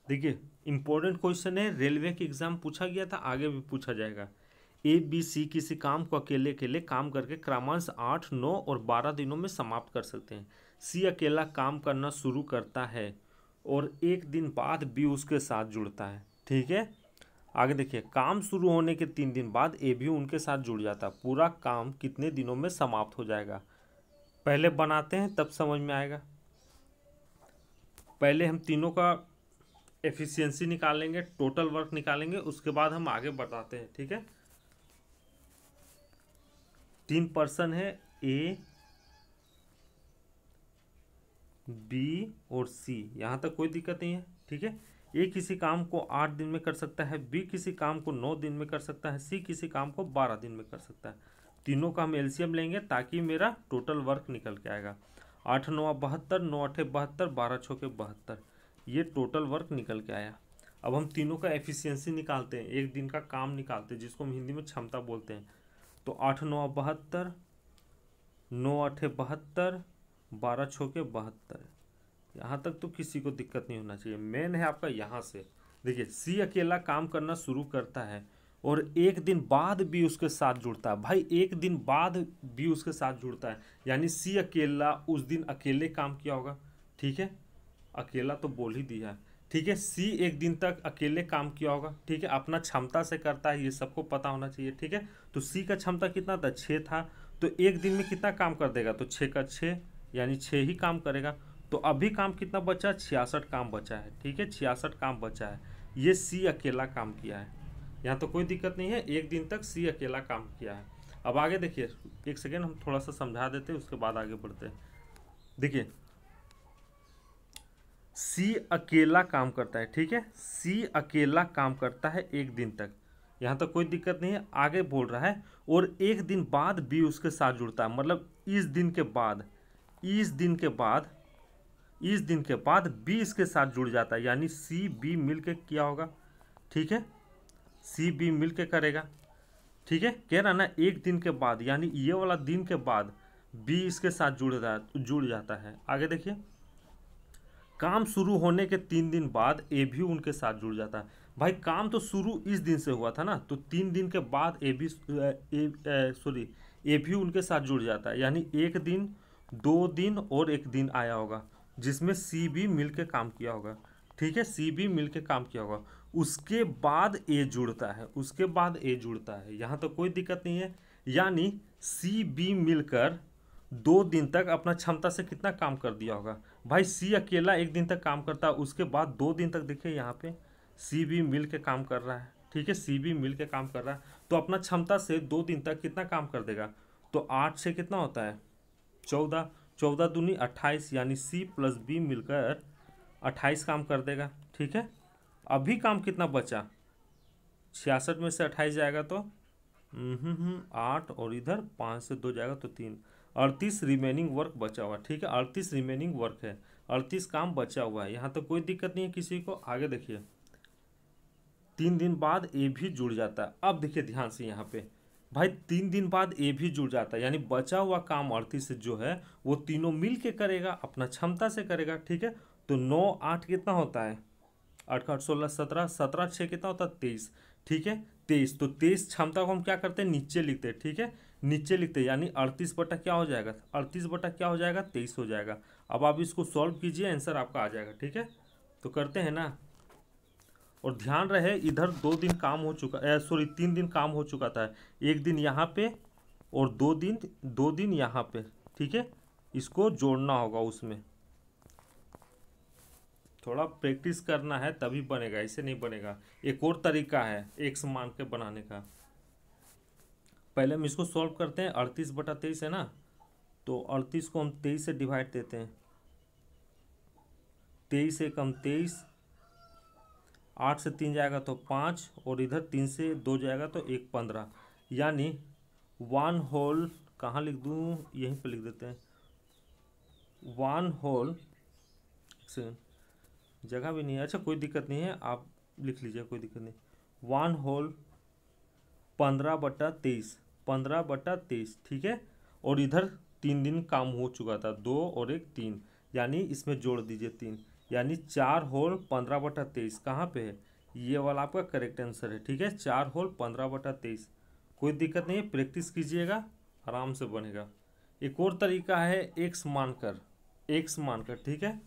देखिए, important question है, railway के एग्जाम पूछा गया था, आगे भी पूछा जाएगा। ए बी सी किसी काम को अकेले अकेले काम करके क्रमशः 8, 9 और 12 दिनों में समाप्त कर सकते हैं। सी अकेला काम करना शुरू करता है और एक दिन बाद बी उसके साथ जुड़ता है। ठीक है, आगे देखिए, काम शुरू होने के 3 दिन बाद ए भी उनके साथ जुड़ जाता है। पूरा काम कितने दिनों में समाप्त हो जाएगा? पहले बनाते हैं तब समझ में आएगा। पहले हम तीनों का एफिशिएंसी निकालेंगे, टोटल वर्क निकालेंगे, उसके बाद हम आगे बताते हैं। ठीक है, 3 पर्सन है, ए बी और सी, यहाँ तक कोई दिक्कत नहीं है। ठीक है, ए किसी काम को 8 दिन में कर सकता है, बी किसी काम को 9 दिन में कर सकता है, सी किसी काम को 12 दिन में कर सकता है। तीनों का हम एलसीएम लेंगे ताकि मेरा टोटल वर्क निकल के आएगा। 8 9 72, 9 8 72, 12 6 72, ये टोटल वर्क निकल के आया। अब हम तीनों का एफिशिएंसी निकालते हैं, एक दिन का काम निकालते हैं, जिसको हम हिंदी में क्षमता बोलते हैं। तो 8 9 72, 9 8 72, 12 6 72, यहाँ तक तो किसी को दिक्कत नहीं होना चाहिए। मेन है आपका यहाँ से, देखिए, सी अकेला काम करना शुरू करता है और एक दिन बाद भी उसके साथ जुड़ता है। भाई एक दिन बाद भी उसके साथ जुड़ता है, यानी सी अकेला उस दिन अकेले काम किया होगा। ठीक है, अकेला तो बोल ही दिया है। ठीक है, सी एक दिन तक अकेले काम किया होगा। ठीक है, अपना क्षमता से करता है, ये सबको पता होना चाहिए। ठीक है, तो सी का क्षमता कितना था? 6 था। तो एक दिन में कितना काम कर देगा? तो 6 का 6, यानी 6 ही काम करेगा। तो अभी काम कितना बचा? 66 काम बचा है। ठीक है, 66 काम बचा है, ये सी अकेला काम किया है। यहाँ तो कोई दिक्कत नहीं है, एक दिन तक सी अकेला काम किया है। अब आगे देखिए, एक सेकेंड हम थोड़ा सा समझा देते हैं, उसके बाद आगे बढ़ते हैं। देखिए, सी अकेला काम करता है। ठीक है, सी अकेला काम करता है एक दिन तक, यहाँ तक कोई दिक्कत नहीं है। आगे बोल रहा है और एक दिन बाद बी उसके साथ जुड़ता है, मतलब इस दिन के बाद, इस दिन के बाद, इस दिन के बाद बी इसके साथ जुड़ जाता है, यानी सी बी मिल के किया होगा। ठीक है, सी बी मिल के करेगा। ठीक है, कह रहा ना एक दिन के बाद, यानी ये वाला दिन के बाद बी इसके साथ जुड़ जाता है। आगे देखिए, काम शुरू होने के 3 दिन बाद ए भी उनके साथ जुड़ जाता है। भाई काम तो शुरू इस दिन से हुआ था ना, तो 3 दिन के बाद ए भी ए भी उनके साथ जुड़ जाता है, यानी एक दिन, 2 दिन और एक दिन आया होगा, जिसमें सी भी मिल के काम किया होगा। ठीक है, सी भी मिल के काम किया होगा, उसके बाद ए जुड़ता है, उसके बाद ए जुड़ता है, यहाँ तो कोई दिक्कत नहीं है। यानी सी बी मिलकर 2 दिन तक अपना क्षमता से कितना काम कर दिया होगा? भाई सी अकेला एक दिन तक काम करता है, उसके बाद 2 दिन तक देखिए यहाँ पे सी भी मिल के काम कर रहा है। ठीक है, सी भी मिल के काम कर रहा है, तो अपना क्षमता से 2 दिन तक कितना काम कर देगा? तो 8 से कितना होता है? 14, 14 दूनी 28, यानी सी प्लस बी मिलकर 28 काम कर देगा। ठीक है, अभी काम कितना बचा? 66 में से 28 जाएगा तो 8, और इधर 5 से 2 जाएगा तो 3, 38 रिमेनिंग वर्क बचा हुआ। ठीक है, 38 रिमेनिंग वर्क है, 38 काम बचा हुआ है, यहाँ तो कोई दिक्कत नहीं है किसी को। आगे देखिए, 3 दिन बाद ए भी जुड़ जाता है। अब देखिए ध्यान से यहाँ पे, भाई 3 दिन बाद ए भी जुड़ जाता है, यानी बचा हुआ काम 38 जो है वो तीनों मिल के करेगा, अपना क्षमता से करेगा। ठीक है, तो 9 8 कितना होता है? 8 का 8 16 17, 17 6 कितना होता है? 23। ठीक है, 23, तो 23 क्षमता को हम क्या करते हैं? नीचे लिखते हैं। ठीक है, नीचे लिखते हैं, यानी 38 बटा क्या हो जाएगा? 38 बटा क्या हो जाएगा? 23 हो जाएगा। अब आप इसको सॉल्व कीजिए, आंसर आपका आ जाएगा। ठीक है, तो करते हैं ना। और ध्यान रहे, इधर 2 दिन काम हो चुका, सॉरी 3 दिन काम हो चुका था, एक दिन यहाँ पे और 2 दिन, 2 दिन यहाँ पे। ठीक है, इसको जोड़ना होगा उसमें, थोड़ा प्रैक्टिस करना है तभी बनेगा, ऐसे नहीं बनेगा। एक और तरीका है एक्स मान के बनाने का। पहले हम इसको सॉल्व करते हैं, 38/23 है ना, तो 38 को हम 23 से डिवाइड देते हैं, 23 एक हम 23, 8 से 3 जाएगा तो 5, और इधर 3 से 2 जाएगा तो 1 15, यानी 1 होल, कहाँ लिख दूँ? यहीं पे लिख देते हैं, 1 होल, जगह भी नहीं है, अच्छा कोई दिक्कत नहीं है, आप लिख लीजिए, कोई दिक्कत नहीं। 1 होल 15/23, 15/23। ठीक है, और इधर 3 दिन काम हो चुका था, 2 और 1 3, यानी इसमें जोड़ दीजिए 3, यानी 4 होल 15/23 कहाँ पे है, ये वाला आपका करेक्ट आंसर है। ठीक है, 4 होल 15/23। कोई दिक्कत नहीं है, प्रैक्टिस कीजिएगा, आराम से बनेगा। एक और तरीका है एक्स मानकर, ठीक है,